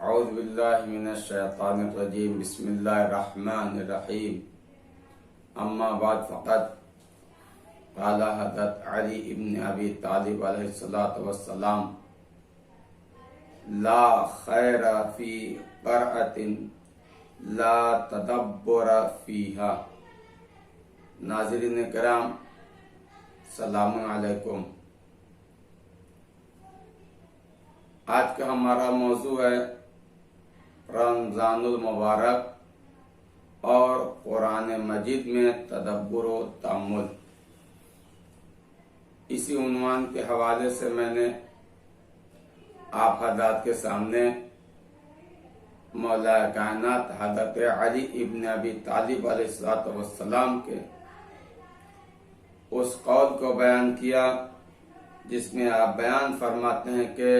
اعوذ باللہ من الشیطان الرجیم بسم اللہ الرحمن الرحیم اما بعد فقط قال حضرت علی ابن ابی طالب علیہ السلام لا خیر فی قرأۃ لا تدبر فیہا۔ ناظرین کرام السلام علیکم۔ آج کا ہمارا موضوع ہے رمضان المبارک اور قرآن مجید میں تدبر و تأمل۔ اسی عنوان کے حوالے سے میں نے آپ حضرات کے سامنے مولا کائنات حضرت علی ابن ابی طالب علیہ السلام کے اس قول کو بیان کیا جس میں آپ بیان فرماتے ہیں کہ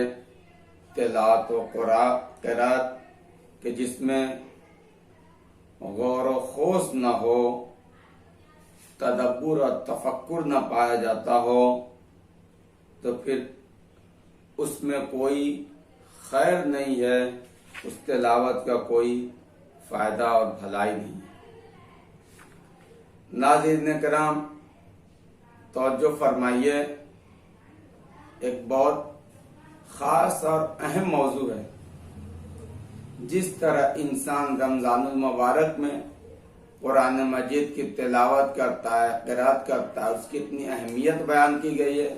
تلاوت و قرات کہ جس میں غور و خوض نہ ہو، تدبر اور تفکر نہ پایا جاتا ہو، تو پھر اس میں کوئی خیر نہیں ہے، اس تلاوت کا کوئی فائدہ اور بھلائی نہیں ہے۔ ناظرین کرام توجہ فرمائیے، ایک بہت خاص اور اہم موضوع ہے۔ جس طرح انسان رمضان المبارک میں قرآن مجید کی تلاوت کرتا ہے، قرات کرتا ہے، اس کی اتنی اہمیت بیان کی گئی ہے،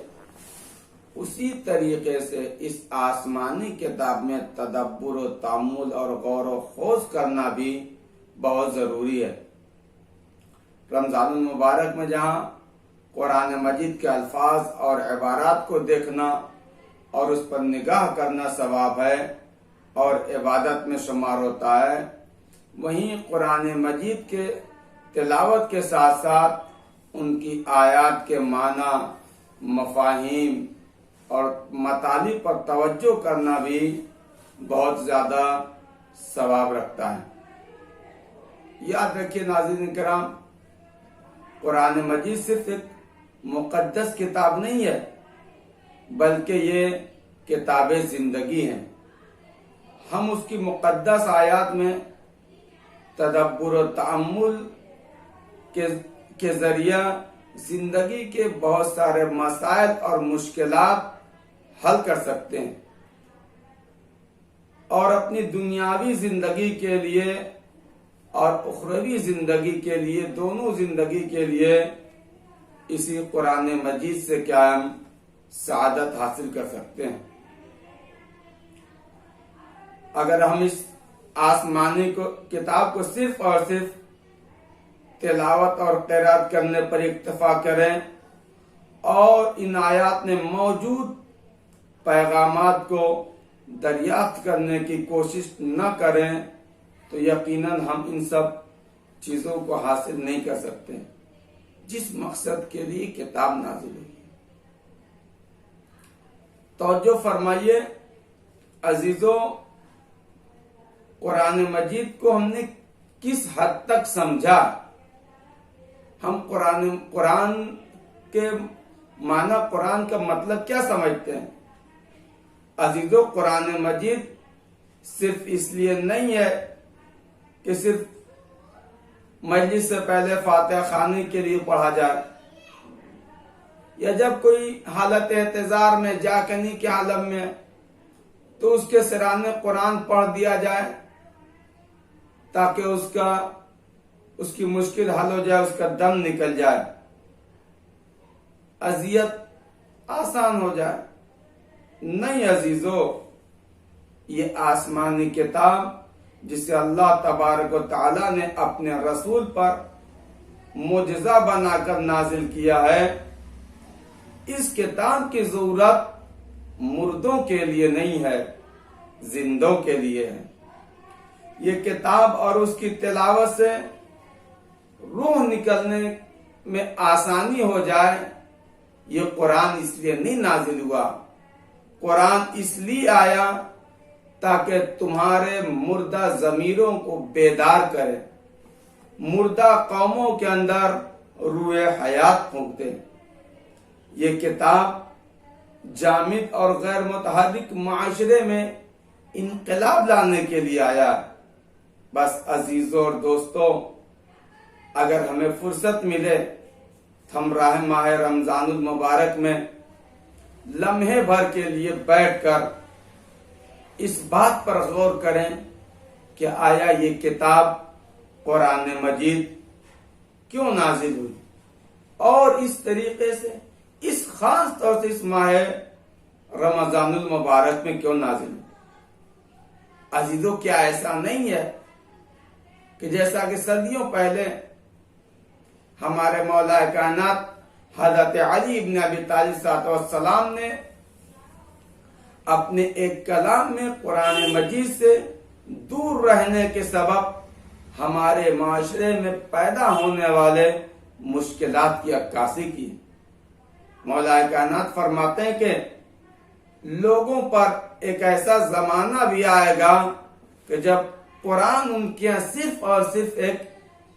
اسی طریقے سے اس آسمانی کتاب میں تدبر و تأمل اور غور و خوض کرنا بھی بہت ضروری ہے۔ رمضان المبارک میں جہاں قرآن مجید کے الفاظ اور عبارات کو دیکھنا اور اس پر نگاہ کرنا ثواب ہے اور عبادت میں شمار ہوتا ہے، وہیں قرآن مجید کے تلاوت کے ساتھ ساتھ ان کی آیات کے معنی، مفاہیم اور مطالب پر توجہ کرنا بھی بہت زیادہ ثواب رکھتا ہے۔ یاد رکھیے ناظرین کرام، قرآن مجید صرف ایک مقدس کتاب نہیں ہے، بلکہ یہ کتاب زندگی ہے۔ ہم اس کی مقدس آیات میں تدبر و تأمل کے ذریعہ زندگی کے بہت سارے مسائل اور مشکلات حل کر سکتے ہیں، اور اپنی دنیاوی زندگی کے لیے اور اخروی زندگی کے لیے، دونوں زندگی کے لیے اسی قرآن مجید سے کیا ہم سعادت حاصل کر سکتے ہیں۔ اگر ہم اس آسمانی کتاب کو صرف اور صرف تلاوت اور قرات کرنے پر اکتفا کریں اور ان آیات میں موجود پیغامات کو دریافت کرنے کی کوشش نہ کریں تو یقیناً ہم ان سب چیزوں کو حاصل نہیں کر سکتے جس مقصد کے لیے کتاب نازل ہوئی ہے۔ توجہ فرمائیے عزیزوں، قرآن مجید کو ہم نے کس حد تک سمجھا؟ ہم قرآن کے معنی، قرآن کا مطلب کیا سمجھتے ہیں؟ عزیزوں، قرآن مجید صرف اس لیے نہیں ہے کہ صرف مجلس سے پہلے فاتحہ خوانی کے لیے پڑھا جائے، یا جب کوئی حالت احتضار میں جاکنی کے عالم میں تو اس کے سرانے قرآن پڑھ دیا جائے تاکہ اس کی مشکل حل ہو جائے، اس کا دم نکل جائے، اذیت آسان ہو جائے۔ نہیں عزیزو، یہ آسمانی کتاب جسے اللہ تبارک و تعالی نے اپنے رسول پر معجزہ بنا کر نازل کیا ہے، اس کتاب کی ضرورت مردوں کے لیے نہیں ہے، زندوں کے لیے ہے۔ یہ کتاب اور اس کی تلاوت سے روح نکلنے میں آسانی ہو جائے، یہ قرآن اس لیے نہیں نازل ہوا۔ قرآن اس لیے آیا تاکہ تمہارے مردہ ضمیروں کو بیدار کرے، مردہ قوموں کے اندر روح حیات پھونک دے۔ یہ کتاب جامد اور غیر متحرک معاشرے میں انقلاب لانے کے لیے آیا۔ بس عزیزوں اور دوستوں، اگر ہمیں فرصت ملے ہمراہ ماہ رمضان المبارک میں لمحے بھر کے لیے بیٹھ کر اس بات پر غور کریں کہ آیا یہ کتاب قرآن مجید کیوں نازل ہوئی اور اس طریقے سے اس خاص طور سے اس ماہ رمضان المبارک میں کیوں نازل ہوئی۔ عزیزوں، کیا ایسا نہیں ہے کہ جیسا کہ صدیوں پہلے ہمارے مولا کائنات حضرت علی ابن ابی طالب صاحب والسلام نے اپنے ایک کلام میں قرآن مجید سے دور رہنے کے سبب ہمارے معاشرے میں پیدا ہونے والے مشکلات کی عکاسی کی۔ مولا کائنات فرماتے ہیں کہ لوگوں پر ایک ایسا زمانہ بھی آئے گا کہ جب قرآن ان کے یہاں صرف اور صرف ایک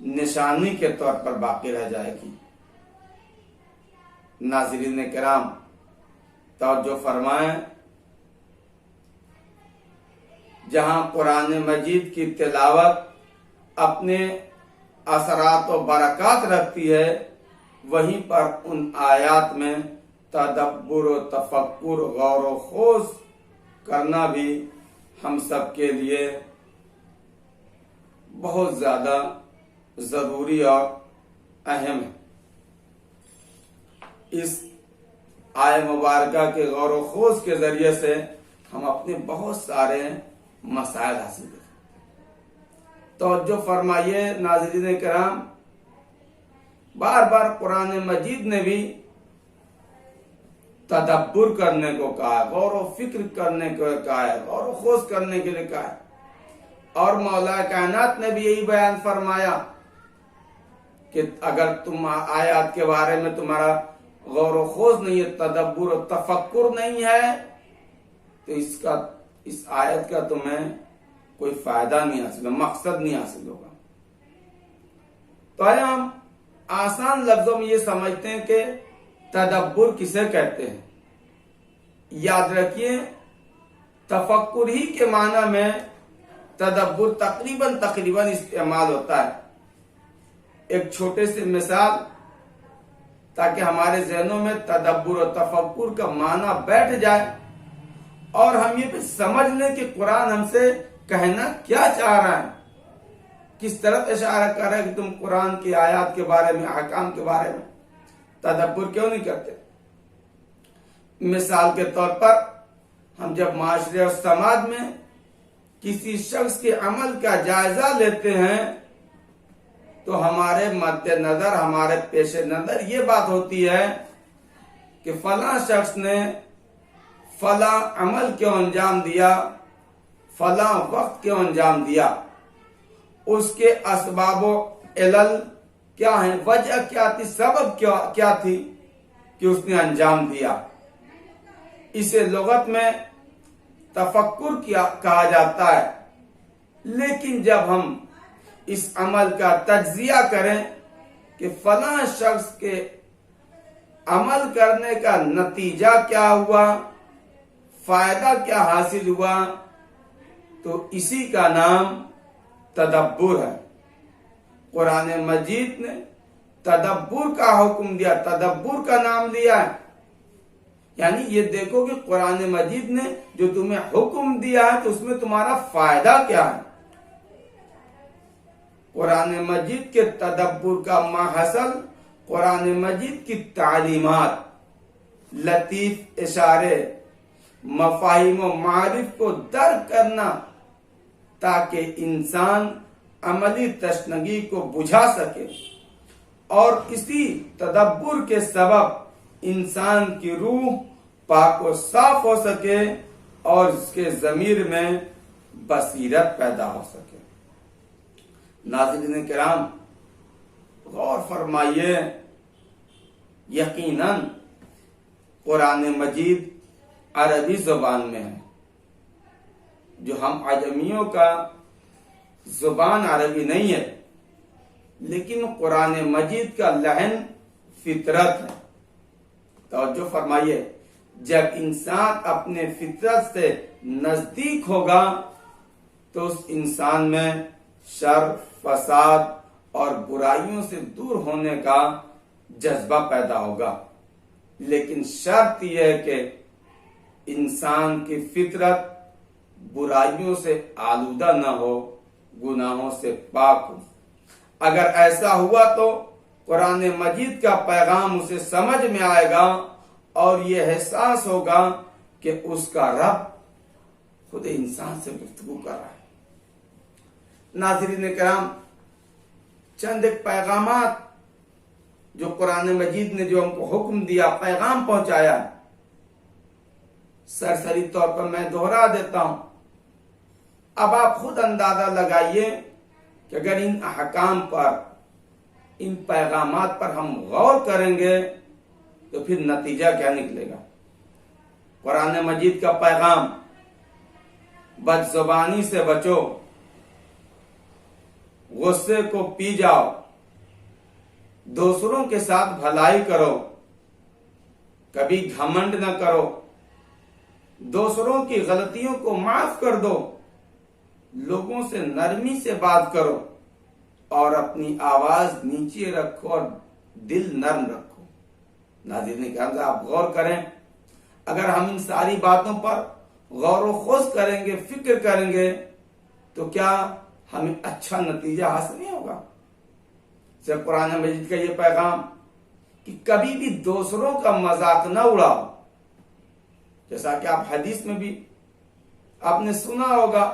نشانی کے طور پر باقی رہ جائے گی۔ ناظرین کرام، توجہ فرمائیں، جہاں قرآن مجید کی تلاوت اپنے اثرات و برکات رکھتی ہے، وہیں پر ان آیات میں تدبر و تفکر، غور و خوض کرنا بھی ہم سب کے لیے بہت زیادہ ضروری اور اہم ہے۔ اس آیہ مبارکہ کے غور و خوض کے ذریعے سے ہم اپنے بہت سارے مسائل حاصل کریں۔ توجہ فرمائیے ناظرین کرام، بار بار قرآن مجید نے بھی تدبر کرنے کو کہا ہے، غور و فکر کرنے کو کہا ہے، غور و خوض کرنے کے لیے کہا ہے، اور مولا کائنات نے بھی یہی بیان فرمایا کہ اگر تم آیات کے بارے میں تمہارا غور و خوض نہیں ہے، تدبر و تفکر نہیں ہے، تو اس آیت کا تمہیں کوئی فائدہ نہیں حاصل ہوگا، مقصد نہیں حاصل ہوگا۔ تو ہم آسان لفظوں میں یہ سمجھتے ہیں کہ تدبر کسے کہتے ہیں۔ یاد رکھیے، تفکر ہی کے معنی میں تدبر تقریباً استعمال ہوتا ہے۔ ایک چھوٹے سے مثال تاکہ ہمارے ذہنوں میں تدبر و تفکر کا معنی بیٹھ جائے اور ہم یہ سمجھ لیں کہ قرآن ہم سے کہنا کیا چاہ رہا ہے، کس طرف اشارہ کر رہا ہے کہ تم قرآن کی آیات کے بارے میں، احکام کے بارے میں تدبر کیوں نہیں کرتے۔ مثال کے طور پر ہم جب معاشرے اور سماج میں کسی شخص کے عمل کا جائزہ لیتے ہیں تو ہمارے مد نظر، ہمارے پیش نظر یہ بات ہوتی ہے کہ فلاں شخص نے فلاں عمل کیوں انجام دیا، فلاں وقت کیوں انجام دیا، اس کے اسباب و علل کیا ہیں، وجہ کیا تھی، سبب کیا تھی کہ اس نے انجام دیا۔ اسے لغت میں تفکر کہا جاتا ہے۔ لیکن جب ہم اس عمل کا تجزیہ کریں کہ فلاں شخص کے عمل کرنے کا نتیجہ کیا ہوا، فائدہ کیا حاصل ہوا، تو اسی کا نام تدبر ہے۔ قرآن مجید نے تدبر کا حکم دیا، تدبر کا نام لیا ہے۔ یعنی یہ دیکھو کہ قرآن مجید نے جو تمہیں حکم دیا ہے تو اس میں تمہارا فائدہ کیا ہے۔ قرآن مجید کے تدبر کا ماحصل قرآن مجید کی تعلیمات، لطیف اشارے، مفاہیم و معارف کو درک کرنا تاکہ انسان عملی تشنگی کو بجھا سکے اور اسی تدبر کے سبب انسان کی روح پاک و صاف ہو سکے اور اس کے ضمیر میں بصیرت پیدا ہو سکے۔ ناظرین کرام، غور فرمائیے، یقیناً قرآن مجید عربی زبان میں ہے، جو ہم عجمیوں کا زبان عربی نہیں ہے، لیکن قرآن مجید کا لحن فطرت ہے۔ توجہ فرمائیے، جب انسان اپنے فطرت سے نزدیک ہوگا تو اس انسان میں شر، فساد اور برائیوں سے دور ہونے کا جذبہ پیدا ہوگا۔ لیکن شرط یہ ہے کہ انسان کی فطرت برائیوں سے آلودہ نہ ہو، گناہوں سے پاک ہو۔ اگر ایسا ہوا تو قرآن مجید کا پیغام اسے سمجھ میں آئے گا اور یہ احساس ہوگا کہ اس کا رب خود انسان سے گفتگو کر رہا ہے۔ ناظرین کرام، چند ایک پیغامات جو قرآن مجید نے جو ہم کو حکم دیا، پیغام پہنچایا، سرسری طور پر میں دہرا دیتا ہوں۔ اب آپ خود اندازہ لگائیے کہ اگر ان احکام پر، ان پیغامات پر ہم غور کریں گے تو پھر نتیجہ کیا نکلے گا۔ قرآن مجید کا پیغام، بد زبانی سے بچو، غصے کو پی جاؤ، دوسروں کے ساتھ بھلائی کرو، کبھی گھمنڈ نہ کرو، دوسروں کی غلطیوں کو معاف کر دو، لوگوں سے نرمی سے بات کرو اور اپنی آواز نیچے رکھو اور دل نرم رکھو۔ ناظرین کرام، آپ غور کریں، اگر ہم ان ساری باتوں پر غور و خوض کریں گے، فکر کریں گے، تو کیا ہمیں اچھا نتیجہ حاصل نہیں ہوگا؟ صرف قرآن مجید کا یہ پیغام کہ کبھی بھی دوسروں کا مذاق نہ اڑاؤ، جیسا کہ آپ حدیث میں بھی آپ نے سنا ہوگا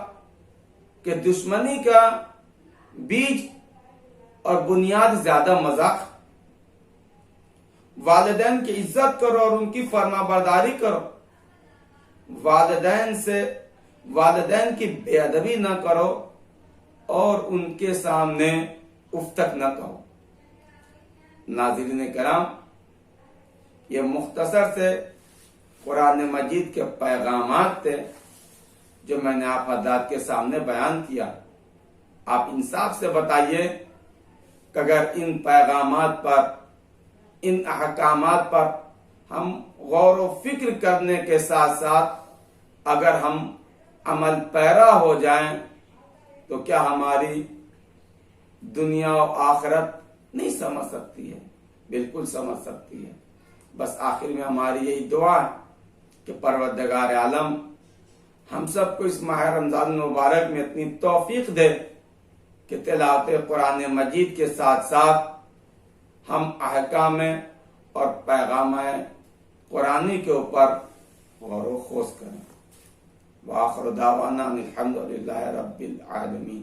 کہ دشمنی کا بیج اور بنیاد زیادہ مذاق۔ والدین کی عزت کرو اور ان کی فرما برداری کرو، والدین کی بے ادبی نہ کرو اور ان کے سامنے اف تک نہ کہو۔ ناظرین کرام، یہ مختصر سے قرآن مجید کے پیغامات تھے جو میں نے آپ حضرات کے سامنے بیان کیا۔ آپ انصاف سے بتائیے کہ اگر ان پیغامات پر، ان احکامات پر ہم غور و فکر کرنے کے ساتھ ساتھ اگر ہم عمل پیرا ہو جائیں تو کیا ہماری دنیا و آخرت نہیں سمجھ سکتی ہے؟ بالکل سمجھ سکتی ہے۔ بس آخر میں ہماری یہی دعا ہے کہ پروردگار عالم ہم سب کو اس ماہ رمضان المبارک میں اتنی توفیق دے کہ تلاوت قرآن مجید کے ساتھ ساتھ ہم احکام اور پیغام قرآنی کے اوپر غور و خوض کریں۔ وآخر دعوانا الحمدللہ رب العالمین۔